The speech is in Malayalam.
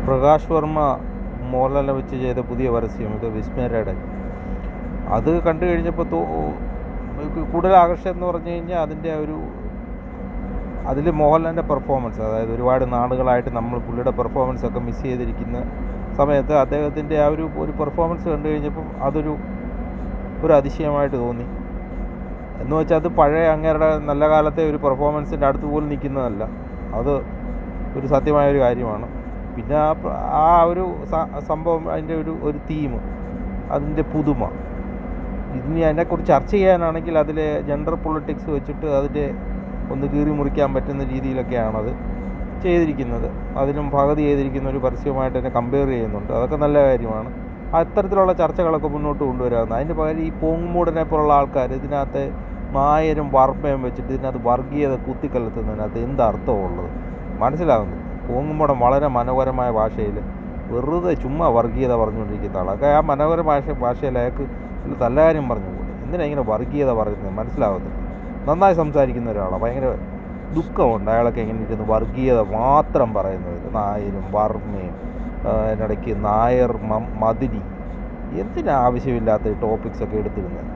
പ്രകാശ് വർമ്മ മോഹൻലാലിനെ വെച്ച് ചെയ്ത പുതിയ പരസ്യം, ഇത് വിസ്മയയുടെ. അത് കണ്ടു കഴിഞ്ഞപ്പോൾ കൂടുതൽ ആകർഷണം എന്ന് പറഞ്ഞു കഴിഞ്ഞാൽ അതിൽ മോഹൻലാലിൻ്റെ പെർഫോമൻസ്, അതായത് ഒരുപാട് നാളുകളായിട്ട് നമ്മൾ പുള്ളിയുടെ പെർഫോമൻസൊക്കെ മിസ് ചെയ്തിരിക്കുന്ന സമയത്ത് അദ്ദേഹത്തിൻ്റെ ആ ഒരു പെർഫോമൻസ് കണ്ടു കഴിഞ്ഞപ്പം അതൊരു അതിശയമായിട്ട് തോന്നി. എന്ന് വെച്ചാൽ അത് പഴയ അങ്ങേരുടെ നല്ല കാലത്തെ ഒരു പെർഫോമൻസിൻ്റെ അടുത്ത് പോലും നിൽക്കുന്നതല്ല. അത് ഒരു സത്യമായൊരു കാര്യമാണ്. പിന്നെ ആ ഒരു സംഭവം, അതിൻ്റെ ഒരു തീം, അതിൻ്റെ പുതുമ, ഇനി അതിനെക്കുറിച്ച് ചർച്ച ചെയ്യാനാണെങ്കിൽ അതിലെ ജെൻഡർ പൊളിറ്റിക്സ് വെച്ചിട്ട് അതിൻ്റെ ഒന്ന് കീറി മുറിക്കാൻ പറ്റുന്ന രീതിയിലൊക്കെയാണത് ചെയ്തിരിക്കുന്നത്. അതിനും പകുതി ചെയ്തിരിക്കുന്ന ഒരു പരസ്യമായിട്ട് തന്നെ കമ്പയർ ചെയ്യുന്നുണ്ട്. അതൊക്കെ നല്ല കാര്യമാണ്. അത്തരത്തിലുള്ള ചർച്ചകളൊക്കെ മുന്നോട്ട് കൊണ്ടുവരാവുന്ന. അതിൻ്റെ പകരം ഈ പോങ്ങുമൂടനെ പോലുള്ള ആൾക്കാർ ഇതിനകത്ത് നായരും വർമ്മയും വെച്ചിട്ട് ഇതിനകത്ത് വർഗീയത കുത്തിക്കലത്തുന്നതിനകത്ത് എന്തർത്ഥമുള്ളത് മനസ്സിലാകുന്നില്ല. പോങ്ങുമൂടൻ വളരെ മനോഹരമായ ഭാഷയിൽ വെറുതെ ചുമ്മാ വർഗീയത പറഞ്ഞുകൊണ്ടിരിക്കുന്ന ആളൊക്കെ ആ മനോഹരമായ ഭാഷയിൽ അയാൾക്ക് നല്ല കാര്യം പറഞ്ഞുകൂടെ? എന്തിനാ ഇങ്ങനെ വർഗീയത പറയുന്നത് മനസ്സിലാകുന്നില്ല. നന്നായി സംസാരിക്കുന്ന ഒരാളാണ്. ഭയങ്കര ദുഃഖമുണ്ട് അയാളൊക്കെ എങ്ങനെ ഇരുന്ന് വർഗീയത മാത്രം പറയുന്നത്. നായരും വർമ്മയും അതിനിടയ്ക്ക് നായർ മതിരി, എന്തിനാവശ്യമില്ലാത്ത ടോപ്പിക്സൊക്കെ എടുത്തിരുന്നത്?